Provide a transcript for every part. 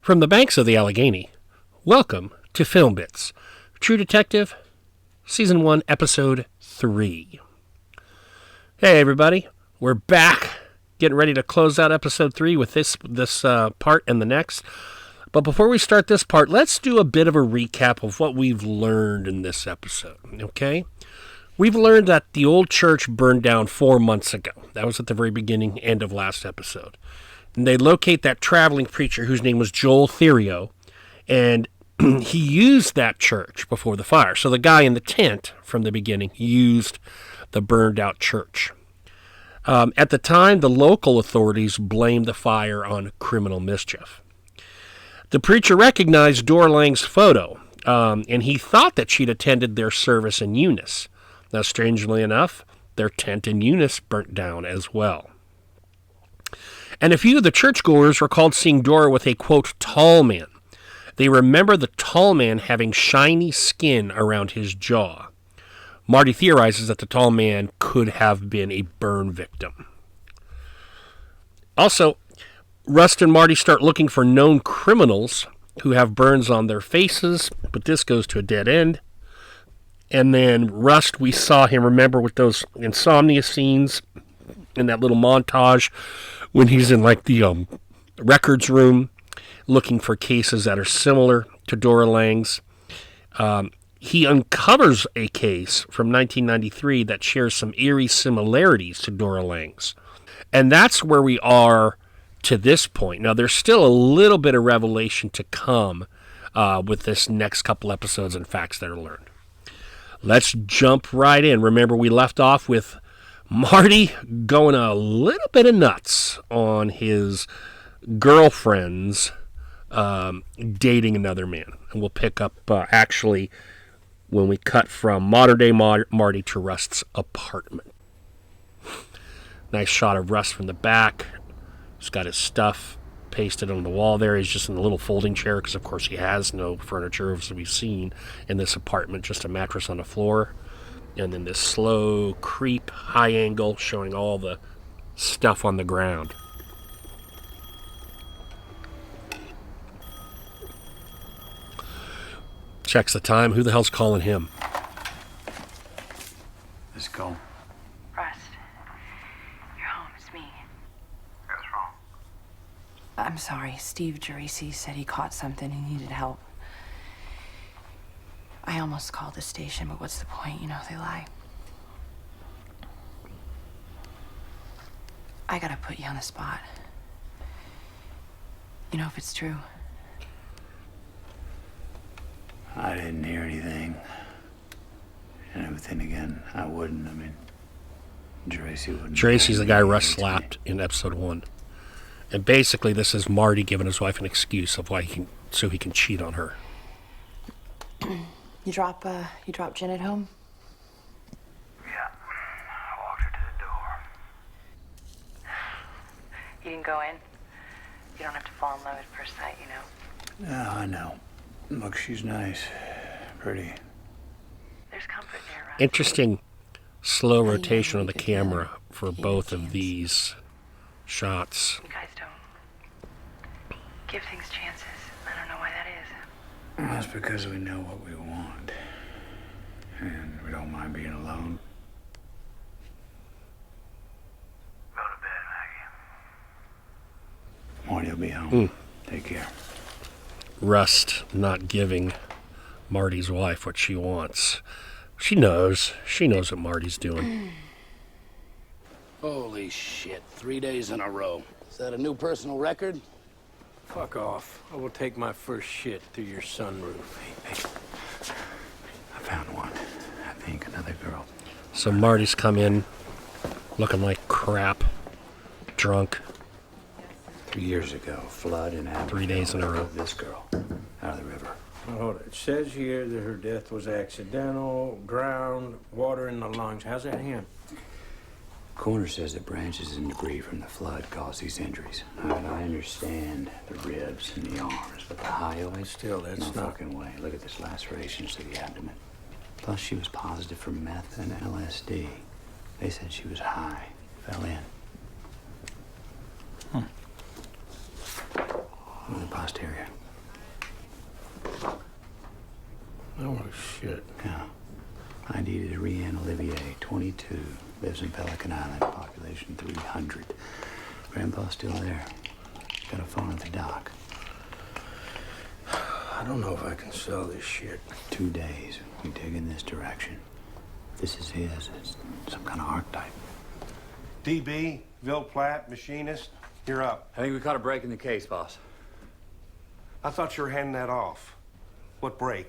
From the banks of the Allegheny, welcome to Film Bits, True Detective, Season 1, Episode 3. Hey everybody, we're back, getting ready to close out Episode 3 with this part and the next. But before we start this part, let's do a bit of a recap of what we've learned in this episode, okay? We've learned that the old church burned down 4 months ago. That was at the very beginning, end of last episode. And they locate that traveling preacher whose name was Joel Therio, and he used that church before the fire. So the guy in the tent from the beginning used the burned out church. At the time, the local authorities blamed the fire on criminal mischief. The preacher recognized Dora Lang's photo, and he thought that she'd attended their service in Eunice. Now, strangely enough, their tent in Eunice burnt down as well. And a few of the churchgoers recalled seeing Dora with a, quote, tall man. They remember the tall man having shiny skin around his jaw. Marty theorizes that the tall man could have been a burn victim. Also, Rust and Marty start looking for known criminals who have burns on their faces, but this goes to a dead end. And then Rust, we saw him, remember, with those insomnia scenes in that little montage when he's in like the records room looking for cases that are similar to Dora Lang's. He uncovers a case from 1993 that shares some eerie similarities to Dora Lang's. And that's where we are to this point. Now, there's still a little bit of revelation to come with this next couple episodes and facts that are learned. Let's jump right in. Remember, we left off with Marty going a little bit of nuts on his girlfriend's dating another man. And we'll pick up actually when we cut from modern-day Marty to Rust's apartment. Nice shot of Rust from the back. He's got his stuff pasted on the wall there. He's just in a little folding chair because, of course, he has no furniture, as we've seen in this apartment, just a mattress on the floor. And then this slow creep, high angle, showing all the stuff on the ground. Checks the time. Who the hell's calling him? Let's go. Rust, you're home. It's me. What's wrong? I'm sorry. Steve Geraci said he caught something and needed help. I almost called the station, but what's the point? You know, they lie. I gotta put you on the spot. You know if it's true? I didn't hear anything. And then again, I wouldn't. I mean, Geraci wouldn't. Geraci's the guy Russ slapped in episode 1. And basically, this is Marty giving his wife an excuse of why so he can cheat on her. You drop Jen at home? Yeah. I walked her to the door. You didn't go in? You don't have to fall in love at first sight, you know? Yeah, I know. Look, she's nice. Pretty. There's comfort there, right? Interesting slow rotation on the camera for both of these shots. You guys don't give things chances. I don't know why that is. Well, that's because we know what we want. And we don't mind being alone. Go to bed, Maggie. Marty will be home. Take care. Rust not giving Marty's wife what she wants. She knows what Marty's doing. Holy shit, 3 days in a row. Is that a new personal record? Fuck off. I will take my first shit through your sunroof. Hey, I found one. I think another girl. So Marty's come in looking like crap, drunk. 3 years ago, flood in Abbeville. 3 days in a row. This girl out of the river. Now, hold it. It says here that her death was accidental, drowned, water in the lungs. How's that hand? Coroner says that branches and debris from the flood caused these injuries. I understand the ribs and the arms, but the hyoid? Still, that's no not... fucking way. Look at this lacerations to the abdomen. Plus, she was positive for meth and LSD. They said she was high. Fell in. The posterior. Oh, shit. Yeah. ID is Rianne Olivier, 22. Lives in Pelican Island, population 300. Grandpa's still there. Got a phone at the dock. I don't know if I can sell this shit. 2 days. We dig in this direction. This is his. It's some kind of archetype. DB, Ville Platt, machinist, you're up. I think we caught a break in the case, boss. I thought you were handing that off. What break?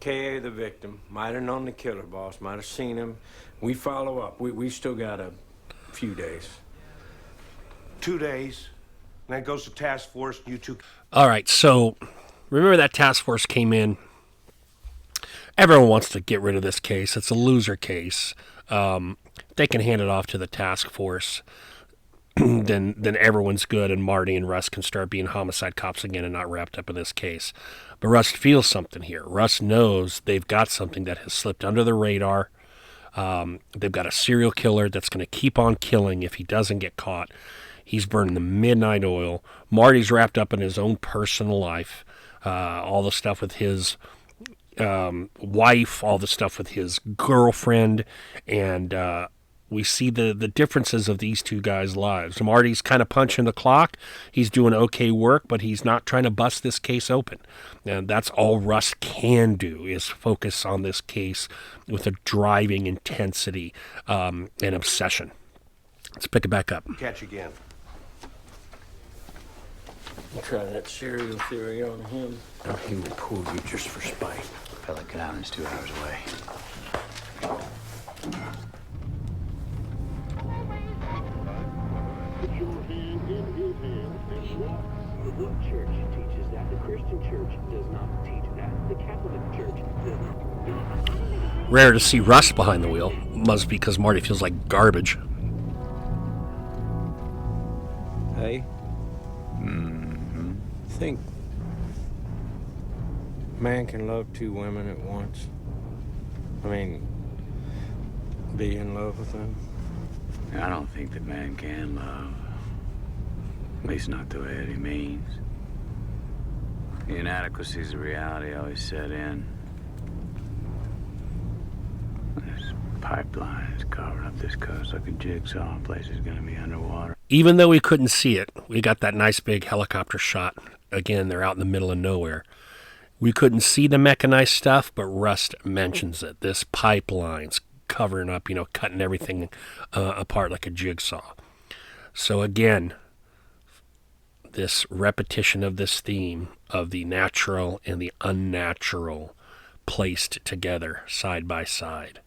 K.A. the victim. Might have known the killer, boss. Might have seen him. We follow up. We still got a few days. 2 days. And then goes to task force. You two. All right, so remember that task force came in. Everyone wants to get rid of this case. It's a loser case. They can hand it off to the task force. then everyone's good, and Marty and Russ can start being homicide cops again and not wrapped up in this case. But Russ feels something here. Russ knows they've got something that has slipped under the radar. They've got a serial killer that's going to keep on killing if he doesn't get caught. He's burning the midnight oil. Marty's wrapped up in his own personal life. All the stuff with his wife, all the stuff with his girlfriend, and we see the differences of these two guys' lives. Marty's kind of punching the clock. He's doing okay work, but he's not trying to bust this case open. And that's all Russ can do, is focus on this case with a driving intensity and obsession. Let's pick it back up. Catch again. Try that serial theory on him. He will pull you just for spite. Pelican Island's 2 hours away. Put your hand in his hand and walk. What church teaches that? The Christian church does not teach that. The Catholic church does not. Rare to see Russ behind the wheel. Must be because Marty feels like garbage. Hey? Think man can love 2 women at once? I mean, be in love with them? I don't think that man can love. At least not the way that he means. The inadequacies of reality always set in. This pipeline is covering up this coast like a jigsaw. And place is going to be underwater. Even though we couldn't see it, we got that nice big helicopter shot. Again, they're out in the middle of nowhere. We couldn't see the mechanized stuff, but Rust mentions it. This pipeline's covering up, cutting everything apart like a jigsaw. So again, this repetition of this theme of the natural and the unnatural placed together side by side,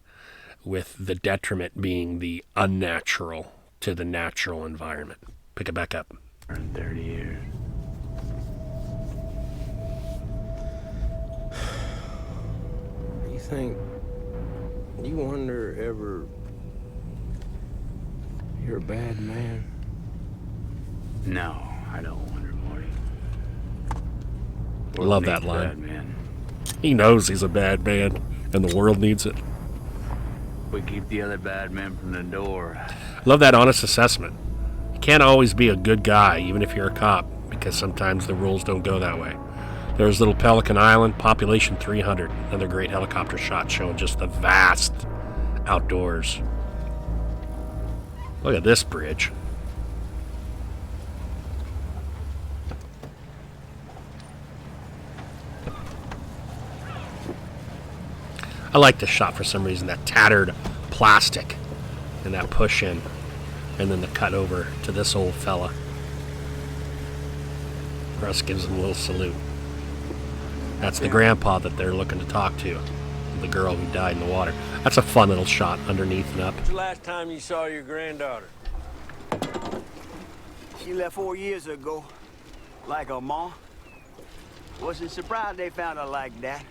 with the detriment being the unnatural to the natural environment. Pick it back up. In 30 years. You wonder ever you're a bad man? No, I don't wonder, Morty. Love that Bad line. man. He knows he's a bad man, and the world needs it. We keep the other bad men from the door. Love that honest assessment. You can't always be a good guy, even if you're a cop, because sometimes the rules don't go that way. There's little Pelican Island, population 300. Another great helicopter shot showing just the vast outdoors. Look at this bridge. I like this shot for some reason, that tattered plastic and that push in, and then the cut over to this old fella. Russ gives him a little salute. That's the grandpa that they're looking to talk to, the girl who died in the water. That's a fun little shot underneath and up. When's the last time you saw your granddaughter? She left 4 years ago, like her mom. Wasn't surprised they found her like that.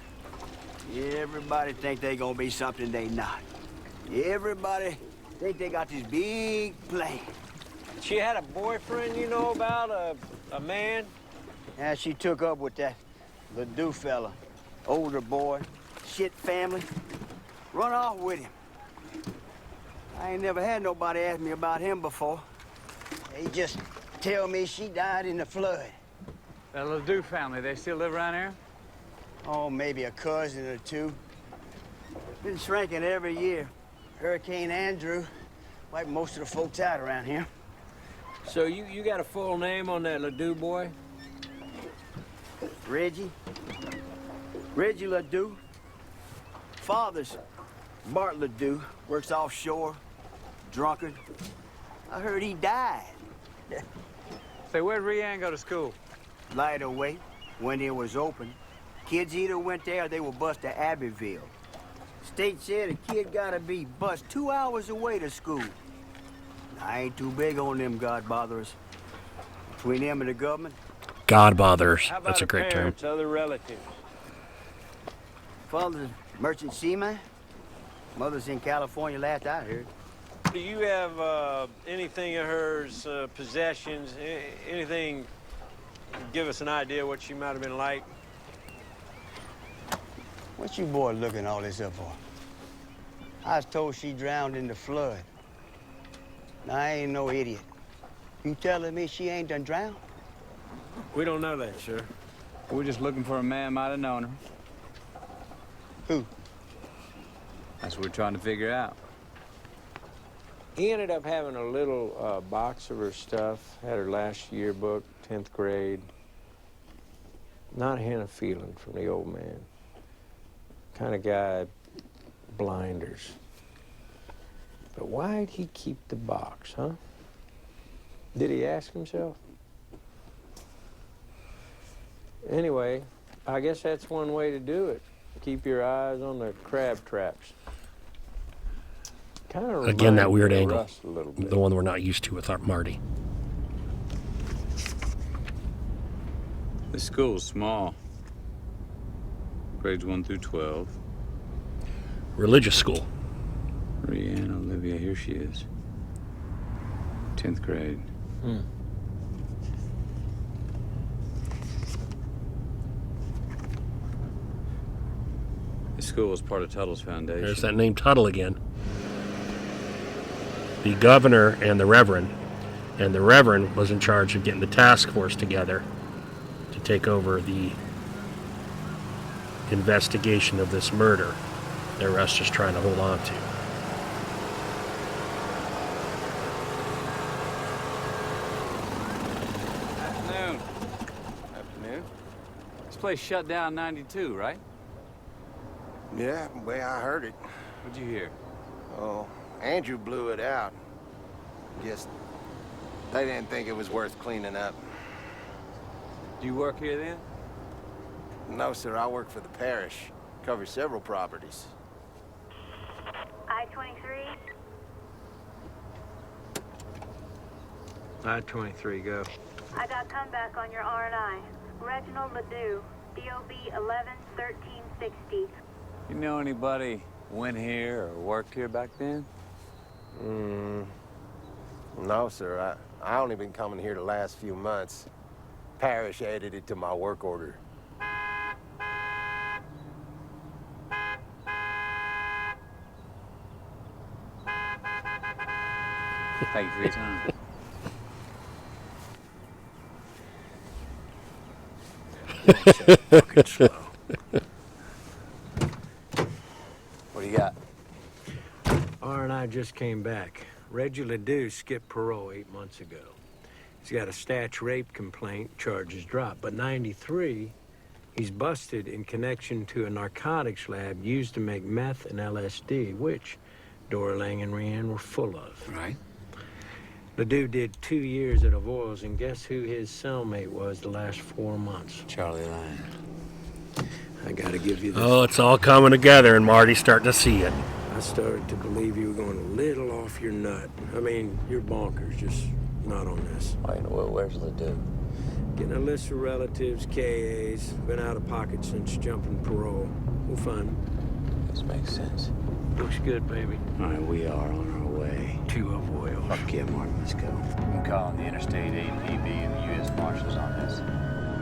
Everybody think they gonna be something they not. Everybody think they got this big plan. She had a boyfriend you know about, a man? And she took up with that Ledoux fella, older boy, shit family. Run off with him. I ain't never had nobody ask me about him before. They just tell me she died in the flood. That Ledoux family, they still live around here? Oh, maybe a cousin or two. Been shrinking every year. Hurricane Andrew wiped most of the folks out around here. So you got a full name on that Ledoux boy? Reggie. Reggie Ledoux. Father's Bart Ledoux. Works offshore. Drunkard. I heard he died. Say, where'd Rianne go to school? Light away when it was open. Kids either went there or they were bused to Abbeville. State said a kid gotta be bused 2 hours away to school. I ain't too big on them God botherers. Between them and the government. God bothers. How about That's a great term. parents, other relatives? Father's merchant seaman. Mother's in California last I heard. Do you have anything of hers, possessions, anything, give us an idea what she might have been like? What you boy looking all this up for? I was told she drowned in the flood. Now, I ain't no idiot. You telling me she ain't done drowned? We don't know that, sir. We're just looking for a man might have known her. Who? That's what we're trying to figure out. He ended up having a little box of her stuff, had her last yearbook, 10th grade. Not a hint of feeling from the old man. Kind of guy, blinders. But why'd he keep the box, huh? Did he ask himself? Anyway, I guess that's one way to do it. Keep your eyes on the crab traps. Kind of Again, that weird angle. Russ a little bit. The one we're not used to with our Marty. The school's small. Grades 1 through 12. Religious school. Rianne Olivia, here she is. 10th grade. The school was part of Tuttle's foundation. There's that name Tuttle again. The governor and the reverend was in charge of getting the task force together to take over the investigation of this murder that Russ just trying to hold on to. Afternoon. Afternoon. This place shut down in 92, right? Yeah, the way I heard it. What'd you hear? Oh, Andrew blew it out. Guess they didn't think it was worth cleaning up. Do you work here then? No, sir, I work for the parish. Cover several properties. I-23. I-23, go. I got comeback on your R&I. Reginald Ledoux, DOB 11-1360. You know anybody went here or worked here back then? No, sir, I only been coming here the last few months. Parish added it to my work order. Thank you for your time. Fucking slow. What do you got? R and I just came back. Reggie Ledoux skipped parole 8 months ago. He's got a statch rape complaint, charges dropped. But 93, he's busted in connection to a narcotics lab used to make meth and LSD, which Dora Lang and Rianne were full of. Right. Ledoux did 2 years at Avoyles, and guess who his cellmate was the last 4 months? Charlie Lang. I gotta give you this. Oh, it's all coming together, and Marty's starting to see it. I started to believe you were going a little off your nut. I mean, you're bonkers, just not on this. Wait, where's Ledoux? Getting a list of relatives, KAs, been out of pocket since jumping parole. We'll find him. This makes sense. Looks good, baby. All right, we are on our way. To Avoyles. Fuck yeah, Martin, let's go. I'm calling the Interstate APB and the U.S. Marshals on this.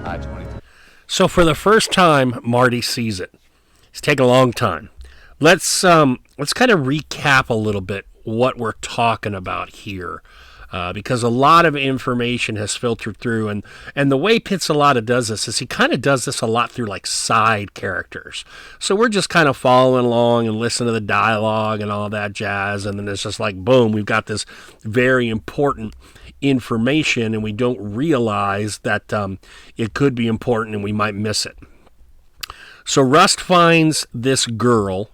I-23. So for the first time, Marty sees it. It's taken a long time. Let's kind of recap a little bit what we're talking about here. because a lot of information has filtered through. And the way Pizzolatto does this is he kind of does this a lot through like side characters. So we're just kind of following along and listening to the dialogue and all that jazz. And then it's just like, boom, we've got this very important information and we don't realize that it could be important and we might miss it. So Rust finds this girl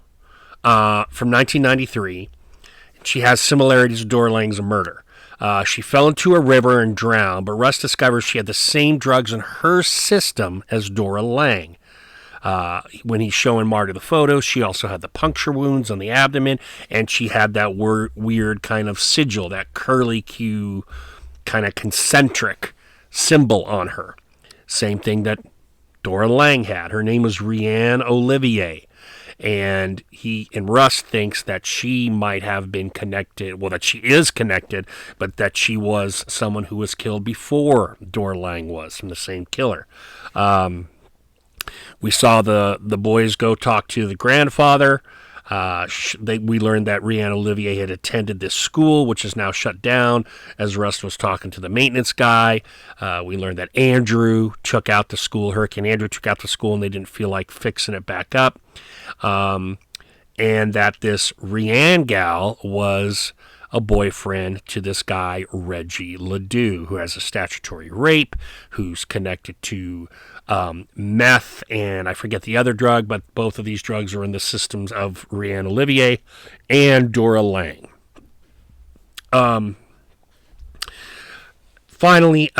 from 1993. She has similarities to Dora Lang's murder. She fell into a river and drowned, but Rust discovers she had the same drugs in her system as Dora Lang. When he's showing Marty the photos, she also had the puncture wounds on the abdomen, and she had that weird kind of sigil, that curly Q kind of concentric symbol on her. Same thing that Dora Lang had. Her name was Rhiannon Olivier. And Rust thinks that she might have been connected, well, that she is connected, but that she was someone who was killed before Dora Lang was, from the same killer. We saw the boys go talk to the grandfather. We learned that Rhiannon Olivier had attended this school, which is now shut down, as Rust was talking to the maintenance guy. We learned that Andrew took out the school, Hurricane Andrew took out the school, and they didn't feel like fixing it back up. And that this Rhiannon gal was a boyfriend to this guy, Reggie Ledoux, who has a statutory rape, who's connected to meth, and I forget the other drug, but both of these drugs are in the systems of Rhiannon Olivier and Dora Lang. Finally,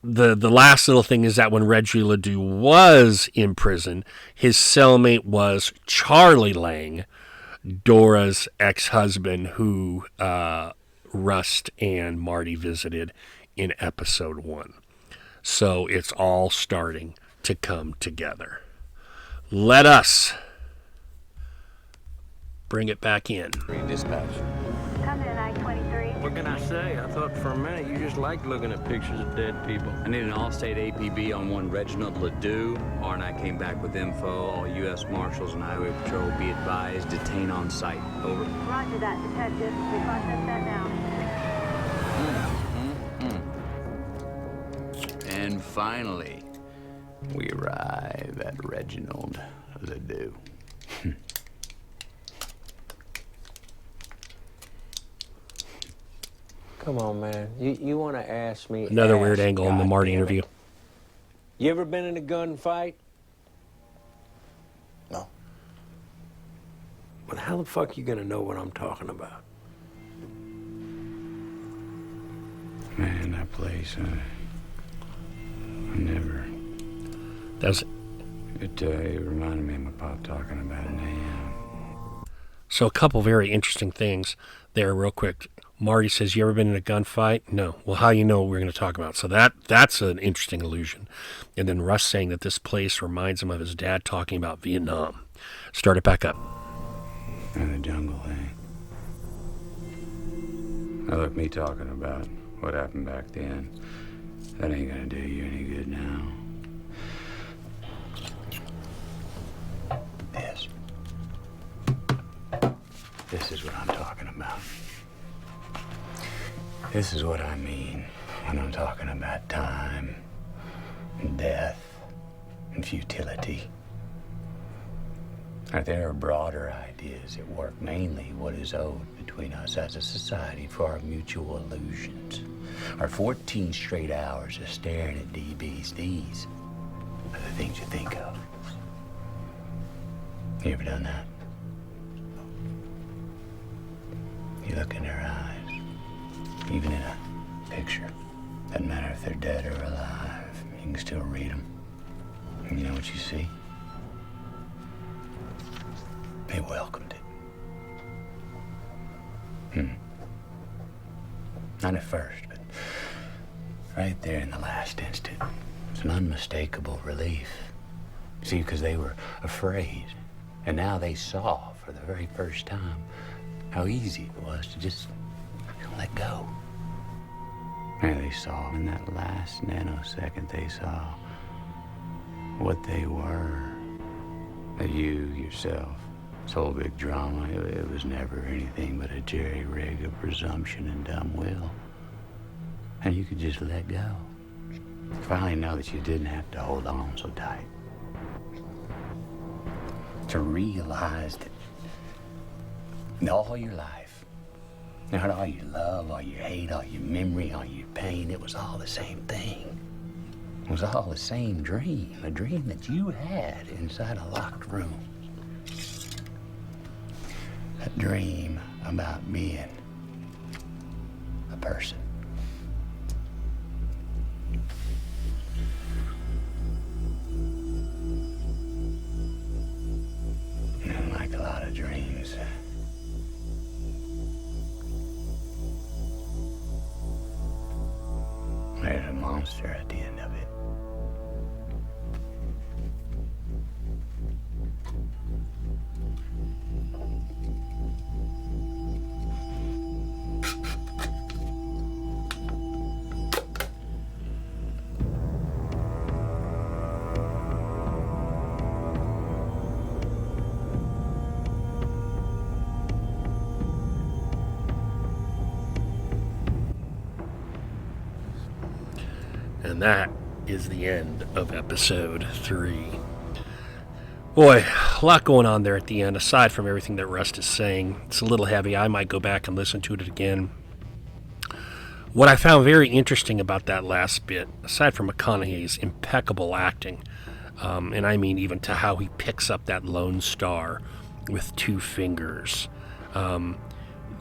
the last little thing is that when Reggie Ledoux was in prison, his cellmate was Charlie Lang, Dora's ex-husband, who Rust and Marty visited in episode 1. So it's all starting to come together. Let us bring it back in. Dispatch. Come in, I-23. What can I say? I thought for a minute you just liked looking at pictures of dead people. I need an all-state APB on one Reginald Ledoux. R&I came back with info. All U.S. Marshals and Highway Patrol be advised. Detain on site. Over. Roger that, detective. We process that now. And finally, we arrive at Reginald Ledoux. Come on, man. You want to ask me? Another weird angle in the Marty interview. You ever been in a gunfight? No. Well, how the fuck you gonna know what I'm talking about? Man, that place, I never... That's It reminded me of my pop talking about it now. So a couple very interesting things there real quick. Marty says, you ever been in a gunfight? No. Well, how you know what we're going to talk about? So that's an interesting allusion. And then Russ saying that this place reminds him of his dad talking about Vietnam. Start it back up. And the jungle thing. Now look, me talking about what happened back then, that ain't gonna do you any good now. This is what I'm talking about. This is what I mean when I'm talking about time and death and futility. Now, there are broader ideas at work, mainly what is owed between us as a society for our mutual illusions. Our 14 straight hours of staring at DBs, these are the things you think of. You ever done that? You look in their eyes, even in a picture. Doesn't matter if they're dead or alive, you can still read them. And you know what you see? They welcomed it. Not at first, but right there in the last instant. It's an unmistakable relief. See, because they were afraid. And now they saw for the very first time how easy it was to just let go. And they saw in that last nanosecond, they saw what they were. That you yourself This whole big drama, it was never anything but a jerry-rig of presumption and dumb will. And you could just let go. Finally know that you didn't have to hold on so tight. To realize that all your life, not all your love, all your hate, all your memory, all your pain, it was all the same thing. It was all the same dream, a dream that you had inside a locked room. A dream about being a person. And like a lot of dreams, there's a monster at the end of it. And that is the end of episode 3. Boy, a lot going on there at the end, aside from everything that Rust is saying. It's a little heavy. I might go back and listen to it again. What I found very interesting about that last bit, aside from McConaughey's impeccable acting, and I mean even to how he picks up that lone star with 2 fingers.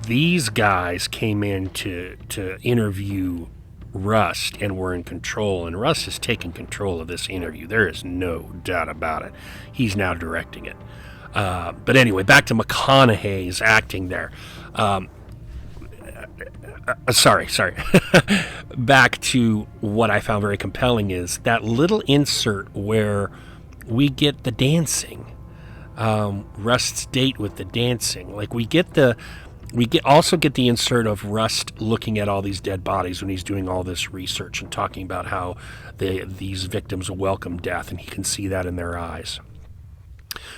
These guys came in to interview Rust and were in control, and Rust is taking control of this interview. There is no doubt about it. He's now directing it. But anyway, back to McConaughey's acting there. Sorry. Back to what I found very compelling is that little insert where we get the dancing. Rust's date with the dancing. Like we also get the insert of Rust looking at all these dead bodies when he's doing all this research and talking about how these victims welcome death, and he can see that in their eyes.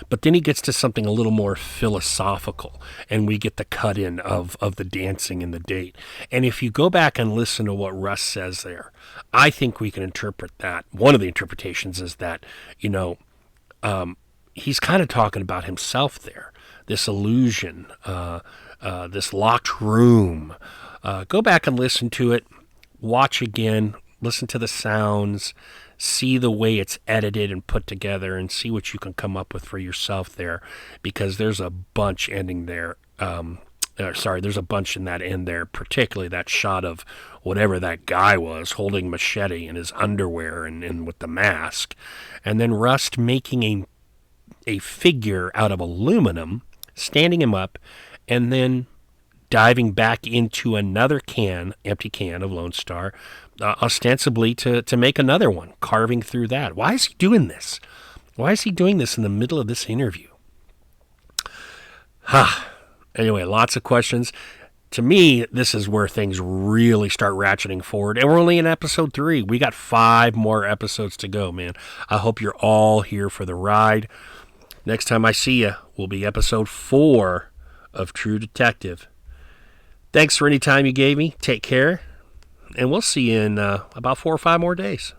But then he gets to something a little more philosophical, and we get the cut in of the dancing and the date. And if you go back and listen to what Rust says there, I think we can interpret that. One of the interpretations is that, he's kind of talking about himself there, this illusion, this locked room. Go back and listen to it, watch again, listen to the sounds, see the way it's edited and put together, and see what you can come up with for yourself there, because there's a bunch ending there. There's a bunch in that end there, particularly that shot of whatever that guy was holding machete in his underwear and with the mask, and then Rust making a figure out of aluminum, standing him up, and then diving back into another empty can of Lone Star, ostensibly to make another one, carving through that. Why is he doing this? Why is he doing this in the middle of this interview? Anyway, lots of questions. To me, this is where things really start ratcheting forward. And we're only in episode 3. We got 5 more episodes to go, man. I hope you're all here for the ride. Next time I see you will be episode 4 of True Detective. Thanks for any time you gave me. Take care. And we'll see you in about 4 or 5 more days.